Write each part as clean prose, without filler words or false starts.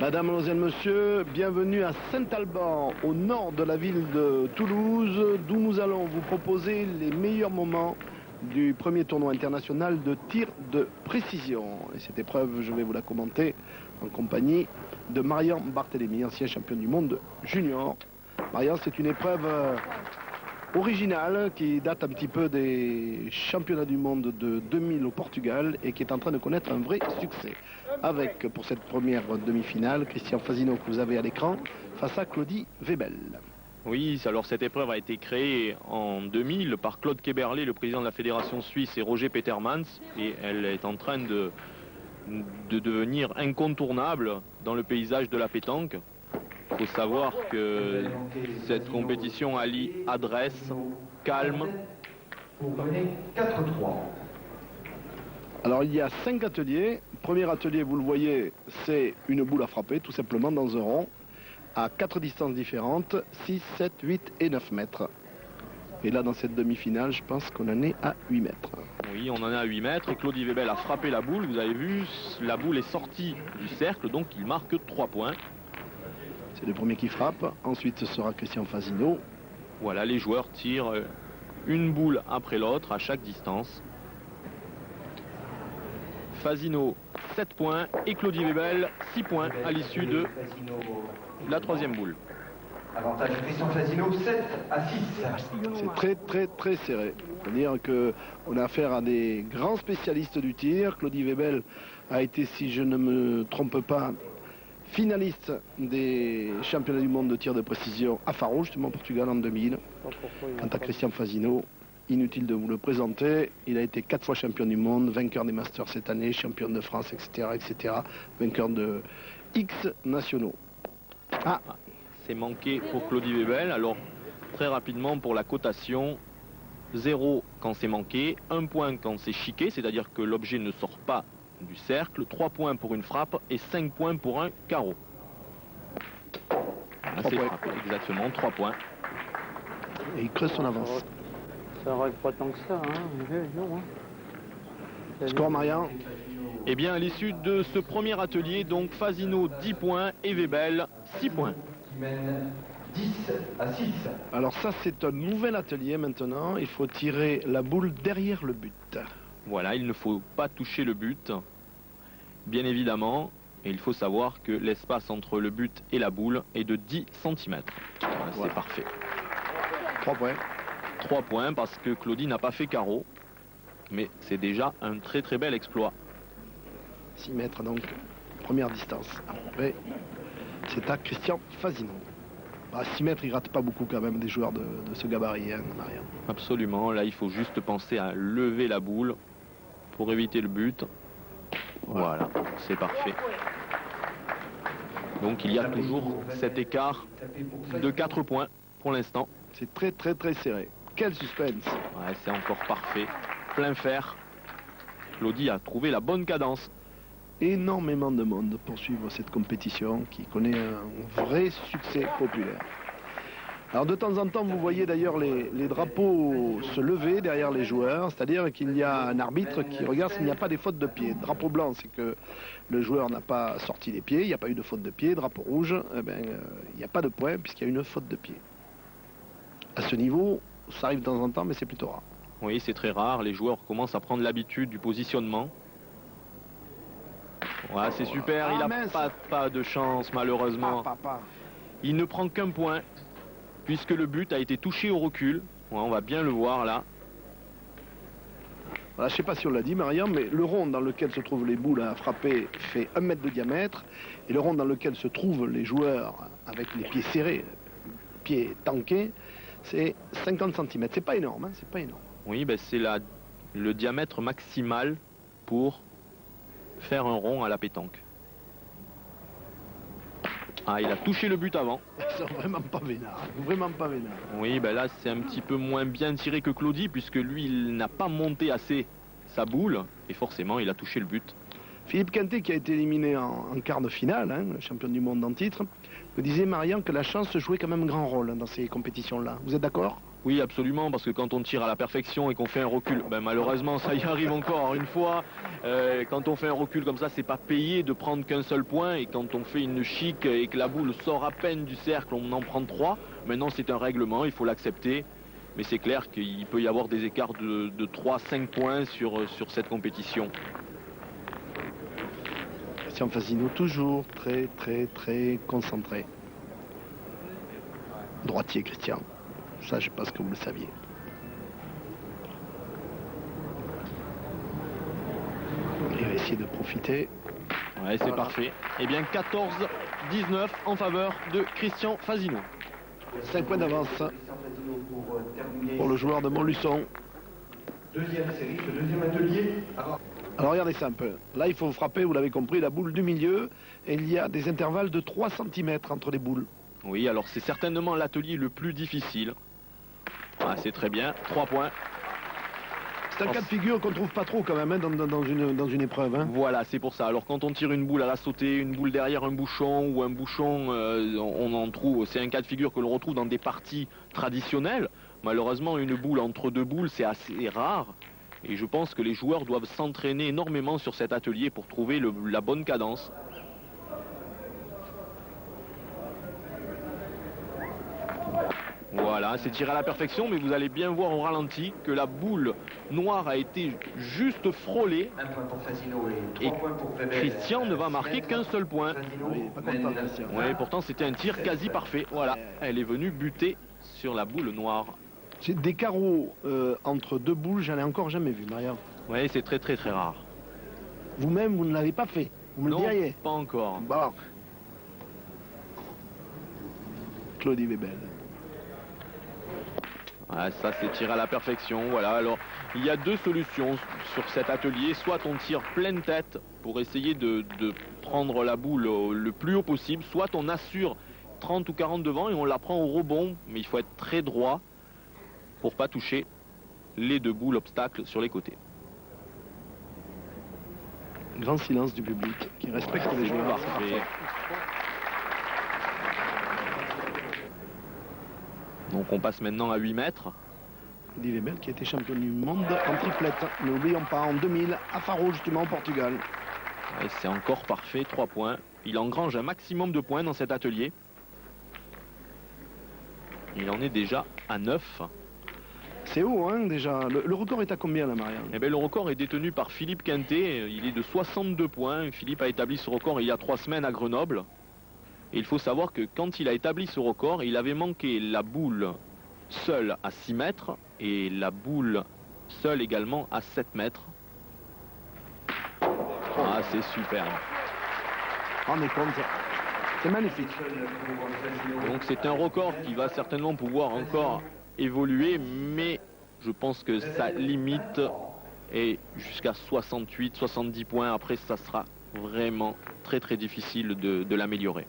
Madame, mademoiselle, monsieur, bienvenue à Saint-Alban, au nord de la ville de Toulouse, d'où nous allons vous proposer les meilleurs moments du premier tournoi international de tir de précision. Et cette épreuve, je vais vous la commenter en compagnie de Marian Barthélémy, ancien champion du monde junior. Marian, c'est une épreuve originale qui date un petit peu des championnats du monde de 2000 au Portugal et qui est en train de connaître un vrai succès. Avec, pour cette première demi-finale, Christian Fasino que vous avez à l'écran, face à Claudie Webel. Oui, alors cette épreuve a été créée en 2000 par Claude Kéberlé, le président de la Fédération suisse, et Roger Petermans, et elle est en train de devenir incontournable dans le paysage de la pétanque. Il faut savoir que cette compétition allie adresse, calme. Vous prenez 4-3. Alors il y a 5 ateliers. Premier atelier, vous le voyez, c'est une boule à frapper, tout simplement dans un rond, à 4 distances différentes, 6, 7, 8 et 9 mètres. Et là, dans cette demi-finale, je pense qu'on en est à 8 mètres. Oui, on en est à 8 mètres et Claudie Webel a frappé la boule. Vous avez vu, la boule est sortie du cercle, donc il marque 3 points. C'est le premier qui frappe. Ensuite, ce sera Christian Fasino. Voilà, les joueurs tirent une boule après l'autre à chaque distance. Fasino, 7 points et Claudie Webel, 6 points à l'issue de la troisième boule. Avantage Christian Fasino, 7 à 6. C'est très serré. C'est-à-dire qu'on a affaire à des grands spécialistes du tir. Claudie Webel a été, si je ne me trompe pas, finaliste des championnats du monde de tir de précision à Faro, justement au Portugal en 2000. Quant à Christian Fasino, inutile de vous le présenter, il a été 4 fois champion du monde, vainqueur des Masters cette année, champion de France, etc., vainqueur de X nationaux. Ah, c'est manqué pour Claudie Webel. Alors, très rapidement pour la cotation, 0 quand c'est manqué, 1 point quand c'est chiqué, c'est-à-dire que l'objet ne sort pas du cercle, 3 points pour une frappe et 5 points pour un carreau. C'est frappé, exactement, 3 points. Et il creuse son avance. Ça règle pas tant que ça, hein. Score, Marian? Eh bien, à l'issue de ce premier atelier, donc Fasino 10 points et Webel 6 points. Qui mène 10 à 6. Alors ça, c'est un nouvel atelier maintenant. Il faut tirer la boule derrière le but. Voilà, il ne faut pas toucher le but, bien évidemment. Et il faut savoir que l'espace entre le but et la boule est de 10 cm. Voilà. C'est parfait. 3 points. 3 points parce que Claudie n'a pas fait carreau. Mais c'est déjà un très bel exploit. 6 mètres donc, première distance. Après, c'est à Christian Fasino. À 6 mètres, il rate pas beaucoup quand même des joueurs de ce gabarit, hein, Marian. Absolument, là il faut juste penser à lever la boule pour éviter le but. Voilà, c'est parfait. Donc il y a toujours cet écart de 4 points pour l'instant. C'est très serré. Quel suspense! Ouais, c'est encore parfait. Plein fer. Claudie a trouvé la bonne cadence. Énormément de monde pour suivre cette compétition qui connaît un vrai succès populaire. Alors de temps en temps, vous voyez d'ailleurs les drapeaux se lever derrière les joueurs, c'est-à-dire qu'il y a un arbitre qui regarde s'il n'y a pas des fautes de pied. Drapeau blanc, c'est que le joueur n'a pas sorti les pieds, il n'y a pas eu de faute de pied. Drapeau rouge, eh ben, il n'y a pas de point puisqu'il y a une faute de pied. À ce niveau, ça arrive de temps en temps, mais c'est plutôt rare. Oui, c'est très rare. Les joueurs commencent à prendre l'habitude du positionnement. Ouais, c'est super, il n'a pas de chance malheureusement. Il ne prend qu'un point puisque le but a été touché au recul. Ouais, on va bien le voir là. Voilà, je ne sais pas si on l'a dit, Marian, mais le rond dans lequel se trouvent les boules à frapper fait 1 mètre de diamètre. Et le rond dans lequel se trouvent les joueurs avec les pieds serrés, les pieds tankés, c'est 50 cm. C'est pas énorme, hein, c'est pas énorme. Oui, ben c'est le diamètre maximal pour faire un rond à la pétanque. Ah, il a touché le but avant. Ils sont vraiment pas vénards, vraiment pas vénards. Oui, ben là c'est un petit peu moins bien tiré que Claudie puisque lui il n'a pas monté assez sa boule et forcément il a touché le but. Philippe Quintet, qui a été éliminé en quart de finale, hein, champion du monde en titre, me disait, Marian, que la chance jouait quand même un grand rôle dans ces compétitions-là. Vous êtes d'accord? Oui, absolument, parce que quand on tire à la perfection et qu'on fait un recul, ben, malheureusement, ça y arrive encore une fois. Quand on fait un recul comme ça, c'est pas payé de prendre qu'un seul point. Et quand on fait une chic et que la boule sort à peine du cercle, on en prend 3. Maintenant, c'est un règlement, il faut l'accepter. Mais c'est clair qu'il peut y avoir des écarts de 3-5 points sur cette compétition. Christian Fasino toujours très concentré. Droitier Christian. Ça, je sais pas ce que vous le saviez. Il va essayer de profiter. Ouais, c'est parfait. Eh bien, 14-19 en faveur de Christian Fasino. 5 points d'avance Christian Fasino pour terminer pour le joueur de Montluçon. deuxième série, ce deuxième atelier. Alors regardez ça un peu. Là, il faut frapper, vous l'avez compris, la boule du milieu. Et il y a des intervalles de 3 cm entre les boules. Oui, alors c'est certainement l'atelier le plus difficile. Ah, c'est très bien. 3 points. C'est un cas de figure qu'on trouve pas trop quand même hein, dans une épreuve. Hein. Voilà, c'est pour ça. Alors quand on tire une boule à la sautée, une boule derrière un bouchon ou un bouchon, on en trouve. C'est un cas de figure que l'on retrouve dans des parties traditionnelles. Malheureusement, une boule entre deux boules, c'est assez rare. Et je pense que les joueurs doivent s'entraîner énormément sur cet atelier pour trouver la bonne cadence. Voilà, c'est tiré à la perfection, mais vous allez bien voir au ralenti que la boule noire a été juste frôlée. Un point pour Fasino et Et 3 points pour Febel. Christian ne va marquer qu'un seul point. Fasino Oui, il est pas content, mène Christian. Oui, pourtant c'était un tir quasi parfait. Voilà, elle est venue buter sur la boule noire. J'ai des carreaux entre deux boules, j'en ai encore jamais vu, Maria. Oui, c'est très rare. Vous-même, vous ne l'avez pas fait. Vous me Non, le diriez. pas encore. Bon. Claudie Webel. Ouais, ça c'est tiré à la perfection. Voilà, alors il y a deux solutions sur cet atelier. Soit on tire pleine tête pour essayer de prendre la boule le plus haut possible, soit on assure 30 ou 40 devant et on la prend au rebond, mais il faut être très droit pour pas toucher les deux boules obstacles sur les côtés. Grand silence du public qui respecte les joueurs. Parfait. Donc on passe maintenant à 8 mètres. Claudie Webel qui a été championne du monde en triplette. N'oublions pas, en 2000, à Faro, justement, au Portugal. Ouais, c'est encore parfait, 3 points. Il engrange un maximum de points dans cet atelier. Il en est déjà à 9. C'est haut, hein, déjà. Le record est à combien, là, Marianne? Eh bien, le record est détenu par Philippe Quintet. Il est de 62 points. Philippe a établi ce record il y a 3 semaines à Grenoble. Et il faut savoir que quand il a établi ce record, il avait manqué la boule seule à 6 mètres et la boule seule également à 7 mètres. Ah, c'est super. On est compte. C'est magnifique. Donc c'est un record qui va certainement pouvoir encore évoluer, mais je pense que sa limite est jusqu'à 68, 70 points. Après, ça sera vraiment très difficile de l'améliorer.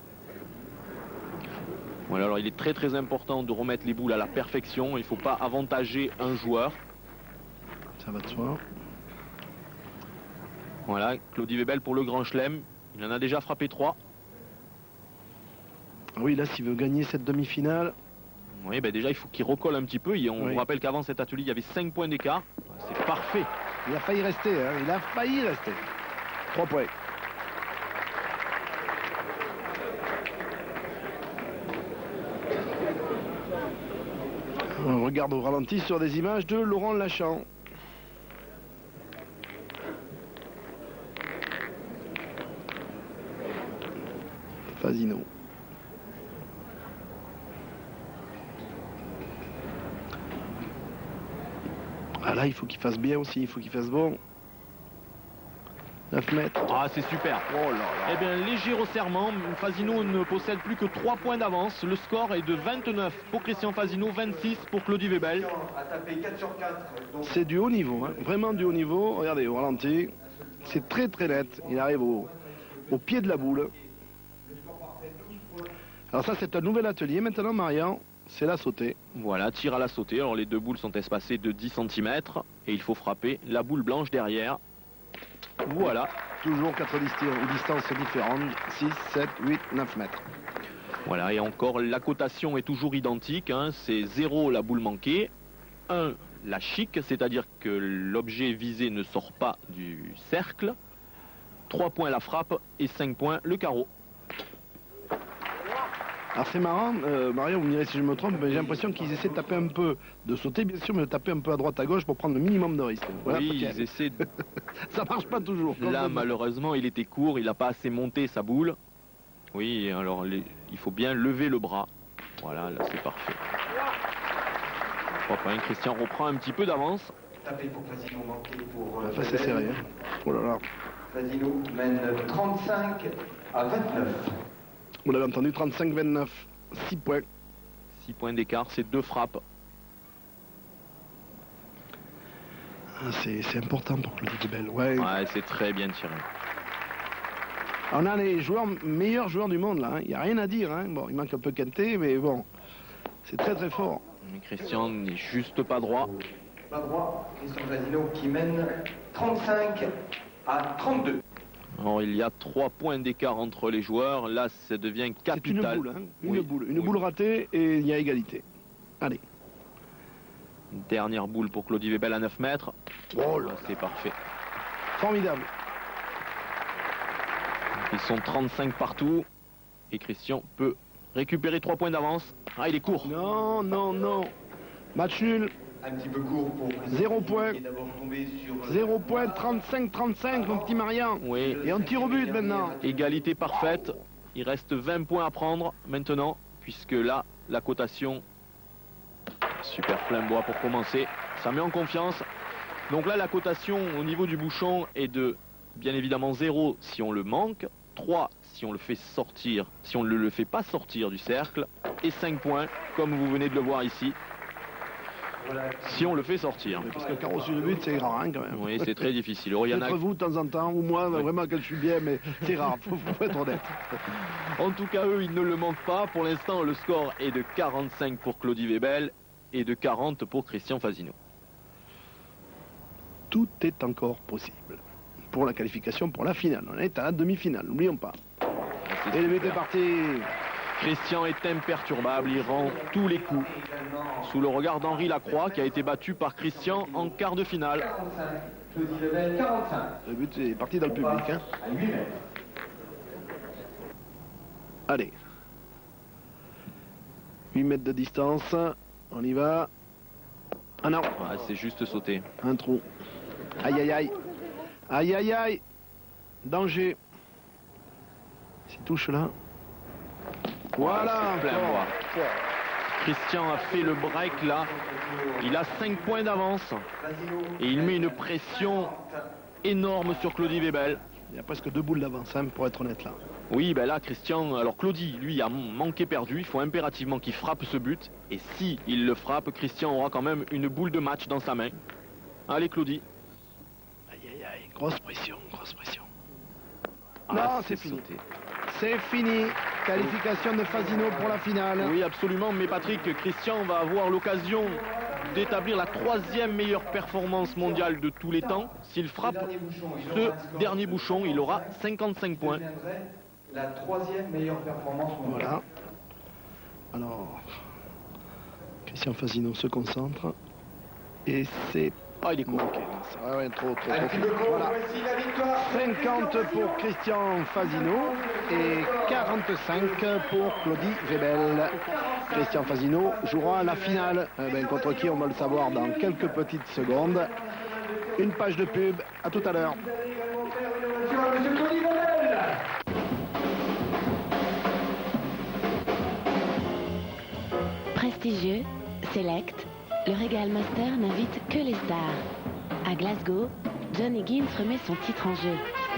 Voilà, alors il est très important de remettre les boules à la perfection. Il ne faut pas avantager un joueur. Ça va de soi. Voilà, Claudie Webel pour le Grand Chelem. Il en a déjà frappé 3. Oui, là, s'il veut gagner cette demi-finale. Oui, ben déjà, il faut qu'il recolle un petit peu. Et on Oui. vous rappelle qu'avant cet atelier, il y avait 5 points d'écart. C'est parfait. Il a failli rester, hein. Il a failli rester. 3 points. On regarde au ralenti sur des images de Laurent Lachamp. Fasino. Ah là, il faut qu'il fasse bien aussi, il faut qu'il fasse bon. 9 mètres. Ah, c'est super. Oh là là. Eh bien, léger resserrement. Fasino ne possède plus que 3 points d'avance. Le score est de 29 pour Christian Fasino, 26 pour Claudie Webel. A tapé 4 sur 4. Donc C'est du haut niveau, hein. Vraiment du haut niveau. Regardez, au ralenti, c'est très net. Il arrive au pied de la boule. Alors ça, c'est un nouvel atelier. Maintenant, Marian, c'est la sautée. Voilà, tir à la sautée. Alors, les deux boules sont espacées de 10 cm. Et il faut frapper la boule blanche derrière. Voilà. Toujours 4 distances différentes. 6, 7, 8, 9 mètres. Voilà, et encore, la cotation est toujours identique, hein, c'est 0 la boule manquée, 1 la chic, c'est-à-dire que l'objet visé ne sort pas du cercle, 3 points la frappe et 5 points le carreau. Alors c'est marrant, Mario, vous me direz si je me trompe, mais j'ai l'impression qu'ils essaient de taper un peu, de sauter bien sûr, mais de taper un peu à droite à gauche pour prendre le minimum de risques. Voilà, Oui, peut-être. ils essaient de... Ça marche pas toujours. Là, malheureusement, il était court, il n'a pas assez monté sa boule. Oui, alors il faut bien lever le bras. Voilà, là c'est parfait. 3 points, Christian reprend un petit peu d'avance. Tapé pour Fasino, manqué pour... Enfin, c'est serré. Hein. Oh là là. Fasino mène 35 à 29. Vous l'avez entendu, 35-29. 6 points. 6 points d'écart, c'est 2 frappes. Ah, c'est important pour Claudie Debel. Ouais. Ouais, c'est très bien tiré. On a les meilleurs joueurs du monde là. Il n'y a rien à dire. Hein. Bon, il manque un peu Kanté, mais bon, c'est très très fort. Mais Christian n'est juste pas droit. Pas droit, Christian Fasino qui mène 35 à 32. Alors il y a 3 points d'écart entre les joueurs. Là, ça devient C'est une capital. boule. Hein. Oui, Une oui. boule ratée et il y a égalité. Allez. Une dernière boule pour Claudie Webel à 9 mètres. Oh là, C'est parfait. formidable. Ils sont 35 partout. Et Christian peut récupérer 3 points d'avance. Ah, il est court. Non, non, non. Match nul. Un petit peu court pour... 0 point. Qui est d'abord tombé sur... 0 point, 35-35, mon petit Marian. Oui. Et on tire au but maintenant. Égalité parfaite. Il reste 20 points à prendre maintenant. Puisque là, la cotation... Super plein bois pour commencer. Ça met en confiance. Donc là, la cotation au niveau du bouchon est de, bien évidemment, 0 si on le manque, 3 si on le fait sortir, si on ne le fait pas sortir du cercle, et 5 points, comme vous venez de le voir ici, si on le fait sortir. Parce que carreau sur le but, c'est rare hein, quand même. Oui, c'est très difficile. Alors, il y en a... Peut-être vous de temps en temps, ou moi, Oui. vraiment que je suis bien, mais c'est rare, faut être honnête. En tout cas, eux, ils ne le manquent pas. Pour l'instant, le score est de 45 pour Claudie Webel et de 40 pour Christian Fasino. Tout est encore possible pour la qualification, pour la finale. On est à la demi-finale, n'oublions pas. C'est Et le but super. est parti. Christian est imperturbable, il rend tous les coups. Sous le regard d'Henri Lacroix, qui a été battu par Christian en quart de finale. 45, Claudie Lebel, 45. Le but est parti dans le public. Hein. À 8 mètres. Allez. 8 mètres de distance. On y va. Ah non, Ouais, c'est juste sauté. un trou. Aïe aïe aïe. Aïe aïe aïe. Danger. S'il touche là. Voilà. c'est plein encore. bois. Christian a fait le break là. Il a 5 points d'avance. Et il met une pression énorme sur Claudie Webel. Il y a presque 2 boules d'avance, hein, pour être honnête là. Oui, ben là, Christian, alors Claudie, lui, a manqué perdu. Il faut impérativement qu'il frappe ce but. Et si il le frappe, Christian aura quand même une boule de match dans sa main. Allez, Claudie. Aïe aïe aïe. Grosse pression, grosse pression. Ah, Non, c'est fini. sauté. C'est fini. Qualification de Fasino pour la finale. Oui, absolument. Mais Patrick, Christian va avoir l'occasion d'établir la 3e meilleure performance mondiale de tous les temps. S'il frappe ce dernier bouchon, il aura 55 points. Deviendrait la 3e meilleure performance mondiale. Voilà. Alors, Christian Fasino se concentre. Et c'est Ah, il est court. manqué. Ah ouais, trop. Un petit peu court, Voilà. voici la victoire. 50 pour Christian Fasino et 45 pour Claudie Webel. Christian Fasino jouera la finale. Contre qui on va le savoir dans quelques petites secondes. Une page de pub. À tout à l'heure. Monsieur Claudie Lebel. Prestigieux, select, le Regal Master n'invite que les stars. À Glasgow, John Higgins remet son titre en jeu.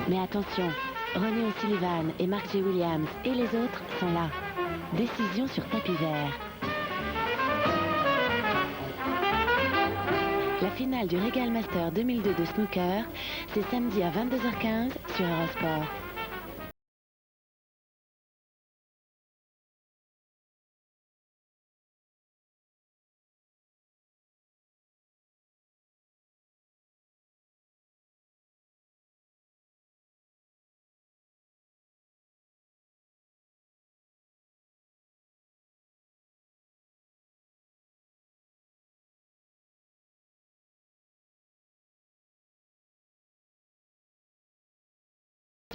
Mais attention, Ronnie O'Sullivan et Mark J. Williams et les autres sont là. Décision sur tapis vert. La finale du Regal Master 2002 de snooker, c'est samedi à 22h15 sur Eurosport.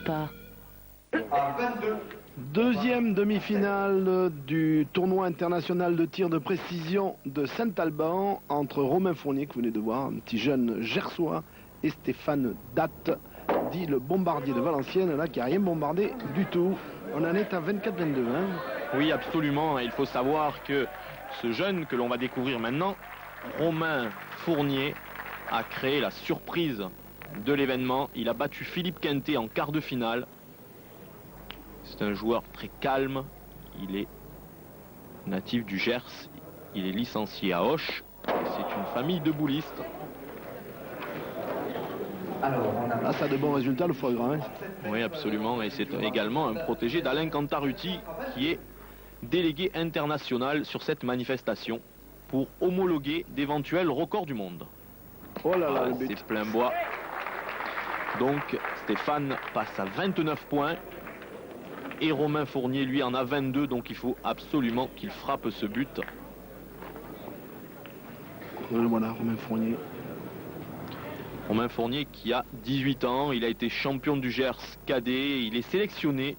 sport. À 22. Deuxième demi-finale du tournoi international de tir de précision de Saint-Alban entre Romain Fournier, que vous venez de voir, un petit jeune gersois, et Stéphane Datte, dit le bombardier de Valenciennes, là, qui n'a rien bombardé du tout. On en est à 24-22. Hein. Oui, absolument. Et il faut savoir que ce jeune que l'on va découvrir maintenant, Romain Fournier, a créé la surprise de l'événement. Il a battu Philippe Quintet en quart de finale. C'est un joueur très calme. Il est natif du Gers. Il est licencié à Auch. C'est une famille de boulistes. Alors, on a... Là, ça a de bons résultats, le foie gras. Hein. Oui, absolument. Et c'est également un protégé d'Alain Cantarutti qui est délégué international sur cette manifestation pour homologuer d'éventuels records du monde. Oh là là, Voilà, le but. c'est plein bois. Donc Stéphane passe à 29 points et Romain Fournier lui en a 22, donc il faut absolument qu'il frappe ce but. Voilà, Romain Fournier. Romain Fournier qui a 18 ans, il a été champion du Gers cadet, il est sélectionné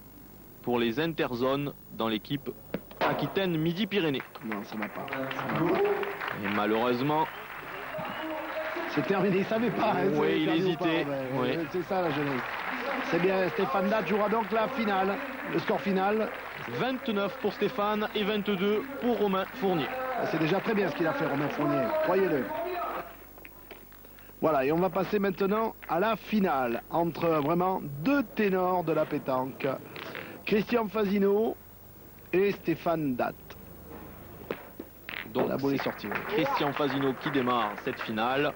pour les interzones dans l'équipe Aquitaine Midi-Pyrénées. Non, ça va pas. Et malheureusement, C'est terminé, il savait pas. Hein, Oui, c'est il perdu ou hésitait, pas, oui. C'est ça la jeunesse. C'est bien, Stéphane Datte jouera donc la finale. Le score final, 29 pour Stéphane et 22 pour Romain Fournier. c'est déjà très bien ce qu'il a fait, Romain Fournier. Croyez-le. Voilà, et on va passer maintenant à la finale entre vraiment deux ténors de la pétanque. Christian Fasino et Stéphane Datte. Donc La boule est c'est sortie. Christian Fasino qui démarre cette finale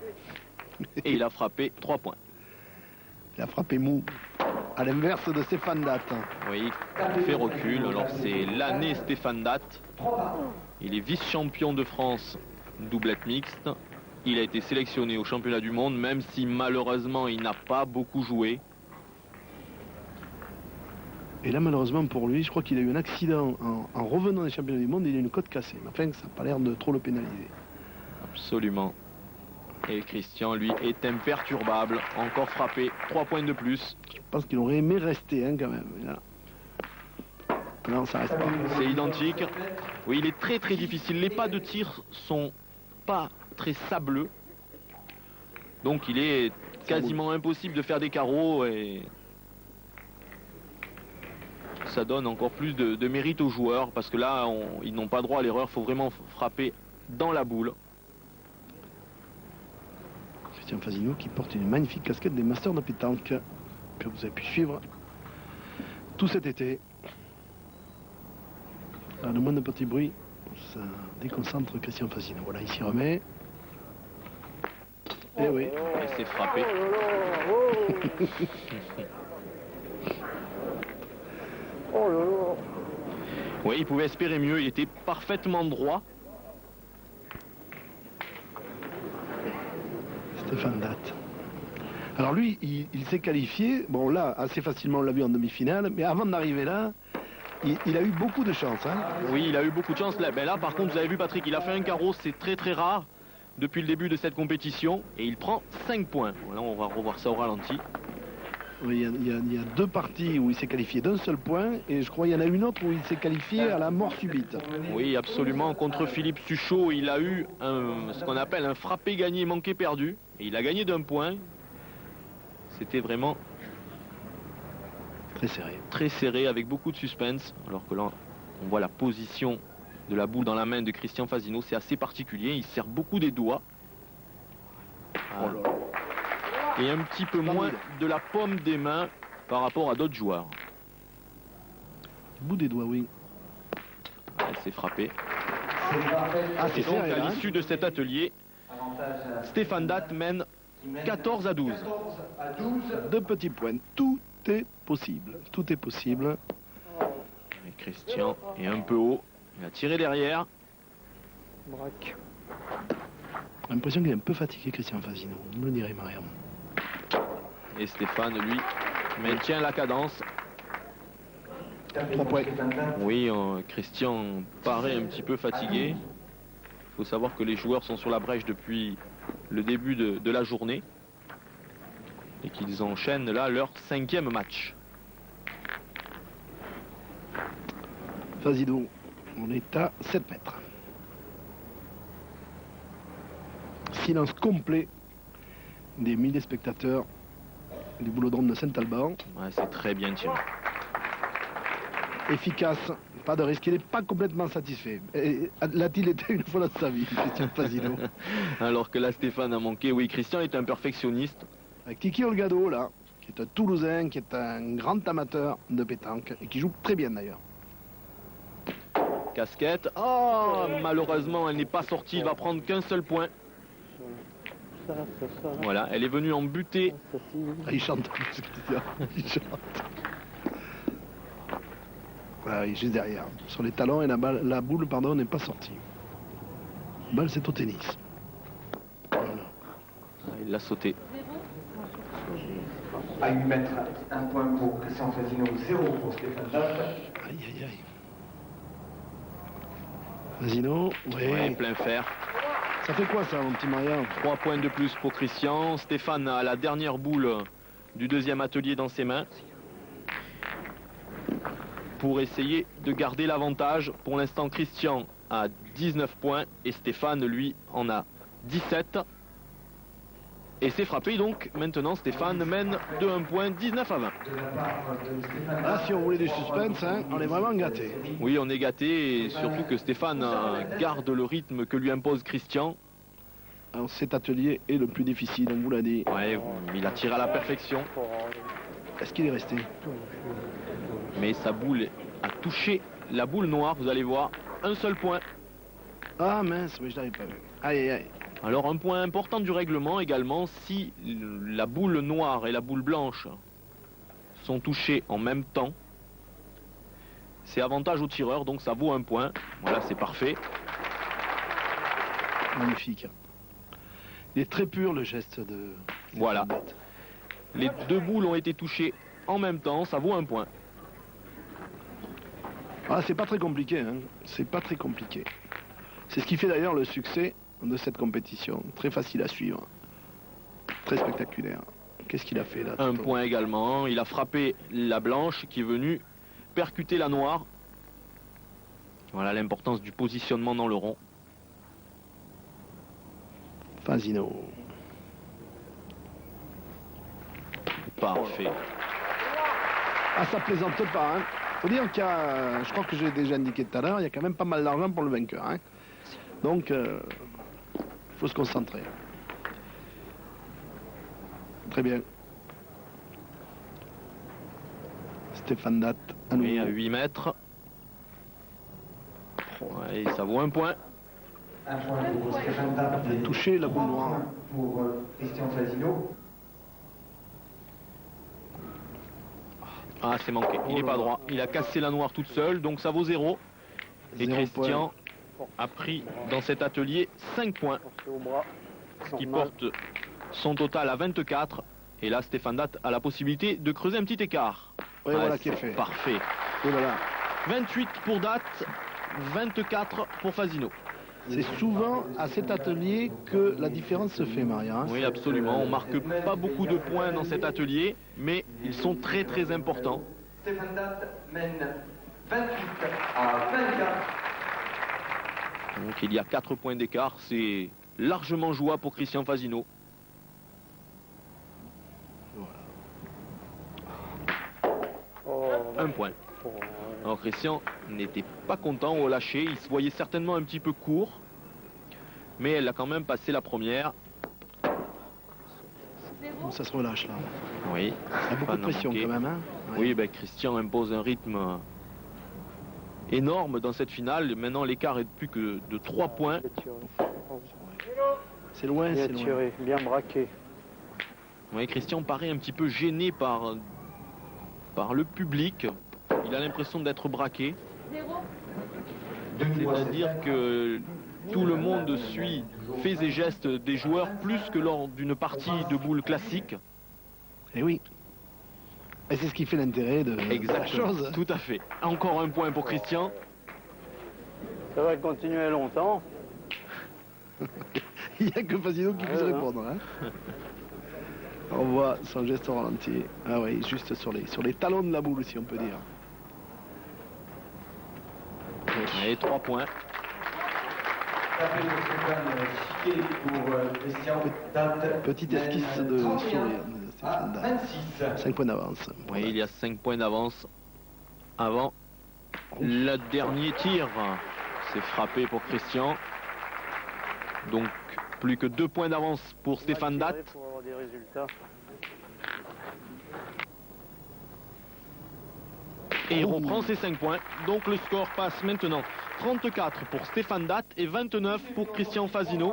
et il a frappé 3 points. Il a frappé mou. À l'inverse de Stéphane Datte. Oui, il fait recul. Alors c'est l'année Stéphane Datte. Il est vice-champion de France doublette mixte. Il a été sélectionné au championnat du monde, même si malheureusement il n'a pas beaucoup joué. Et là, malheureusement pour lui, je crois qu'il a eu un accident en revenant des championnats du monde. Il a une côte cassée. Mais enfin, ça n'a pas l'air de trop le pénaliser. Absolument. Et Christian, lui, est imperturbable. Encore frappé, 3 points de plus. Je pense qu'il aurait aimé rester hein, quand même. Et là. Non, ça reste pas. C'est identique. Oui, il est très très difficile. Les pas de tir sont pas très sableux. Donc il est quasiment impossible de faire des carreaux et ça donne encore plus de mérite aux joueurs parce que là, ils n'ont pas droit à l'erreur. Il faut vraiment frapper dans la boule. Christian Fasino qui porte une magnifique casquette des Masters de pétanque que vous avez pu suivre tout cet été. Alors, le moins de petits bruits, ça déconcentre Christian Fasino. Voilà, il s'y remet. Et oui. Et c'est frappé. Oui, il pouvait espérer mieux. Il était parfaitement droit. Stéphane Datte. Alors lui, il s'est qualifié, bon là, assez facilement, on l'a vu en demi-finale, mais avant d'arriver là, il a eu beaucoup de chance. Hein. Oui, il a eu beaucoup de chance. Là, ben là, par contre, vous avez vu, Patrick, il a fait un carreau, c'est très très rare depuis le début de cette compétition. Et il prend 5 points. Là, on va revoir ça au ralenti. Oui, il y a deux parties où il s'est qualifié d'un seul point, et je crois qu'il y en a une autre où il s'est qualifié à la mort subite. Oui, absolument. Contre Philippe Suchot, il a eu ce qu'on appelle un frappé gagné, manqué perdu. Et il a gagné d'un point. C'était vraiment Très serré. très serré, avec beaucoup de suspense. Alors que là, on voit la position de la boule dans la main de Christian Fasino. C'est assez particulier. Il serre beaucoup des doigts. Oh là là. Et un petit peu moins de la paume des mains par rapport à d'autres joueurs. Du bout des doigts, oui. Elle s'est frappée. Ah, Et c'est donc, serré, à là, hein. l'issue de cet atelier, Stéphane Datte mène 14 à 12. 14 à 12. Deux petits points. Tout est possible. Tout est possible. Et Christian est un peu haut. Il a tiré derrière. Braque. J'ai l'impression qu'il est un peu fatigué, Christian Fasino. On me le dirait, Mariam. Et Stéphane, lui, maintient la cadence. 3 points. Oui, Christian paraît un petit peu fatigué. Il faut savoir que les joueurs sont sur la brèche depuis le début de la journée. Et qu'ils enchaînent là leur 5e match. Fasino, on est à 7 mètres. Silence complet des milliers de spectateurs du boulodrome de Saint-Alban. Ouais, c'est très bien tiré. Efficace, pas de risque, il n'est pas complètement satisfait. L'a-t-il été une fois dans sa vie, Christian Fasino? Alors que là, Stéphane a manqué. Oui, Christian est un perfectionniste. Avec Kiki Olgado, là, qui est un Toulousain, qui est un grand amateur de pétanque et qui joue très bien d'ailleurs. Casquette. Oh, malheureusement, elle n'est pas sortie. Il va prendre qu'un seul point. Voilà, elle est venue en butée. Ah, il chante en plus, Christian. Il chante. Voilà, il est juste derrière. Sur les talons et la boule n'est pas sortie. La balle, c'est au tennis. Voilà. Il l'a sauté. À 8 mètres, un point pour Christian Fasino, 0 pour Stéphane Datt. Aïe, aïe, aïe. Fasino, Ouais, plein fer. Ça fait quoi ça, mon petit Maria? 3 points de plus pour Christian. Stéphane a la dernière boule du deuxième atelier dans ses mains pour essayer de garder l'avantage. Pour l'instant, Christian a 19 points et Stéphane, lui, en a 17. Et c'est frappé, donc maintenant Stéphane mène de 1 point, 19 à 20. Ah, si on voulait du suspense, hein, on est vraiment gâtés. Oui, on est gâté, et surtout que Stéphane garde le rythme que lui impose Christian. Alors, cet atelier est le plus difficile, on vous l'a dit. Ouais, il a tiré à la perfection, Est-ce qu'il est resté? mais sa boule a touché la boule noire, vous allez voir, un seul point. Ah mince, mais je l'avais pas vu. Aïe, aïe, aïe. Alors un point important du règlement également, si la boule noire et la boule blanche sont touchées en même temps, c'est avantage au tireur, donc ça vaut 1 point. Voilà, c'est parfait. Magnifique. Il est très pur le geste de... Voilà. Les 2 boules ont été touchées en même temps, ça vaut 1 point. Ah, c'est pas très compliqué, hein. C'est pas très compliqué. C'est ce qui fait d'ailleurs le succès de cette compétition. Très facile à suivre. Très spectaculaire. Qu'est-ce qu'il a fait là? 1 point également. Il a frappé la blanche qui est venue percuter la noire. Voilà l'importance du positionnement dans le rond. Fasino. Parfait. Ah, ça plaisante pas, hein. Faut dire qu'il y a, je crois que j'ai déjà indiqué tout à l'heure, il y a quand même pas mal d'argent pour le vainqueur, hein. Donc, faut se concentrer. Très bien. Stéphane Datt, à nouveau. Et à 8 mètres. Ouais, ça vaut 1 point. Un point pour Stéphane Datt. Il a touché la boule noire. Pour Christian Fasino. Ah, c'est manqué. Il n'est pas droit. Il a cassé la noire toute seule, donc ça vaut 0. Et 0 Christian a pris dans cet atelier 5 points, Au bras. ce qui porte son total à 24. Et là, Stéphane Datt a la possibilité de creuser un petit écart. Oui, Ah, voilà qui est c'est fait. parfait. Et voilà. 28 pour Datt, 24 pour Fasino. C'est souvent à cet atelier que la différence se fait, Maria, hein. Oui, absolument. On marque pas beaucoup de points dans cet atelier, mais ils sont très très importants. Stéphane Datt mène 28 à 24. Donc il y a 4 points d'écart. C'est largement jouable pour Christian Fasino. Oh, 1 point. oh, Alors Christian n'était pas content au lâcher, il se voyait certainement un petit peu court, mais elle a quand même passé la première. Bon, ça se relâche là. Oui, Il y a beaucoup de Stéphane a pression manqué. quand même, hein. Ouais. Oui, ben, Christian impose un rythme énorme dans cette finale. Maintenant l'écart est de plus que de 3 points. bien tiré. C'est loin, Bien c'est loin. tiré, bien braqué. Oui, Christian paraît un petit peu gêné par le public. Il a l'impression d'être braqué. C'est-à-dire que tout le monde suit faits et gestes des joueurs plus que lors d'une partie de boules classique. Et oui. Et c'est ce qui fait l'intérêt de la Exactement, chose. tout à fait. Encore 1 point pour Christian. Ça va continuer longtemps. Il n'y a que Fasino qui puisse Ouais, répondre, hein. On voit son geste au ralenti. Ah oui, juste sur les talons de la boule, si on peut dire. Et 3 points. Tapé pour Stéphane, chiqué pour Christian. Date Petite mène esquisse de 31 sourire. à Stéphane Date. 26. 5 points d'avance. Oui, il y a 5 points d'avance avant le dernier tir. C'est frappé pour Christian. Donc plus que 2 points d'avance pour Stéphane Date. Pour avoir des résultats. Et il reprend ses 5 points. Donc le score passe maintenant 34 pour Stéphane Date et 29 pour Christian Fasino.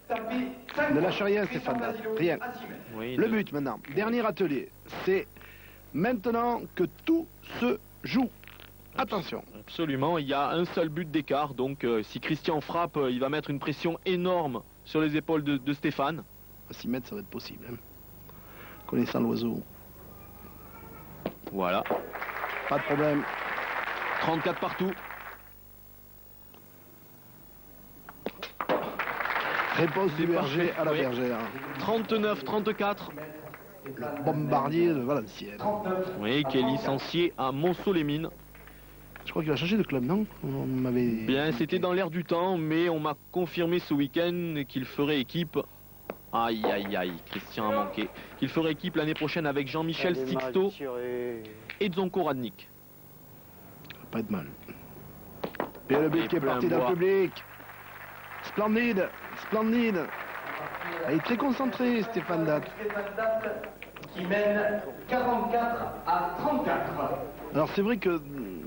Tapé 5 Ne lâche rien, Christian Stéphane Date. Vasilo Rien. à 6 mètres. Oui, Le but maintenant, dernier atelier, c'est maintenant que tout se joue. Attention. Absolument, il y a un seul but d'écart. Donc si Christian frappe, il va mettre une pression énorme sur les épaules de Stéphane. À 6 mètres, ça va être possible. Hein. Connaissant l'oiseau, Voilà, pas de problème. 34 partout. Réponse du C'est berger parfait, à la oui. bergère. 39-34. Le bombardier de Valenciennes. 39. Oui, qui est licencié à Monceau-les-Mines. Je crois qu'il va changer de club, non? On m'avait... Bien, c'était dans l'air du temps, mais on m'a confirmé ce week-end qu'il ferait équipe. Aïe, aïe, aïe, Christian a manqué. Qu'il ferait équipe l'année prochaine avec Jean-Michel Allez, Sixto mal tiré. et Dzonko Radnik. Ça va pas être mal. Et le but Et qui est plein parti d'un bois. public. Splendide, splendide. Il est très concentré, Stéphane Date. Stéphane Date qui mène 44 à 34. Alors c'est vrai que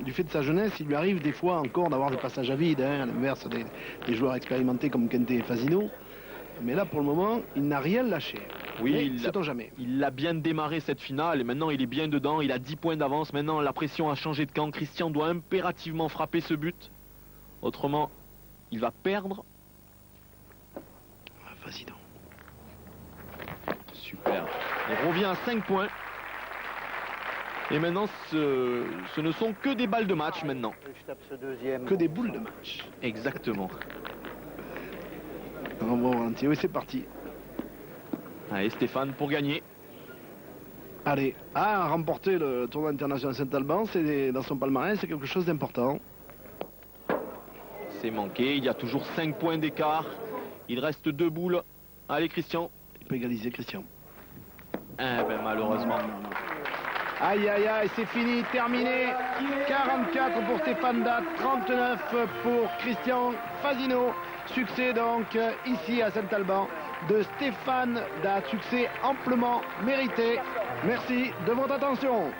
du fait de sa jeunesse, il lui arrive des fois encore d'avoir des passages à vide, hein, à l'inverse des joueurs expérimentés comme Kente et Fasino. Mais là, pour le moment, il n'a rien lâché. Oui, Mais il sait-on jamais. Il a bien démarré cette finale et maintenant il est bien dedans. Il a 10 points d'avance. Maintenant la pression a changé de camp. Christian doit impérativement frapper ce but. Autrement, il va perdre. Ah, vas-y donc. Super. Il revient à 5 points. Et maintenant, ce ne sont que des balles de match maintenant. Je tape ce deuxième. Que des boules de match. Exactement. On va volontiers. Oui, c'est parti. Allez, Stéphane pour gagner. Allez, remporter le tournoi international Saint-Alban, c'est dans son palmarès, c'est quelque chose d'important. C'est manqué. Il y a toujours 5 points d'écart. Il reste 2 boules. Allez, Christian. Il peut égaliser, Christian. Eh ben, malheureusement. Aïe, aïe, aïe, c'est fini, terminé. 44 pour Stéphane Date, 39 pour Christian Fasino. Succès donc ici à Saint-Alban de Stéphane Date. Succès amplement mérité. Merci de votre attention.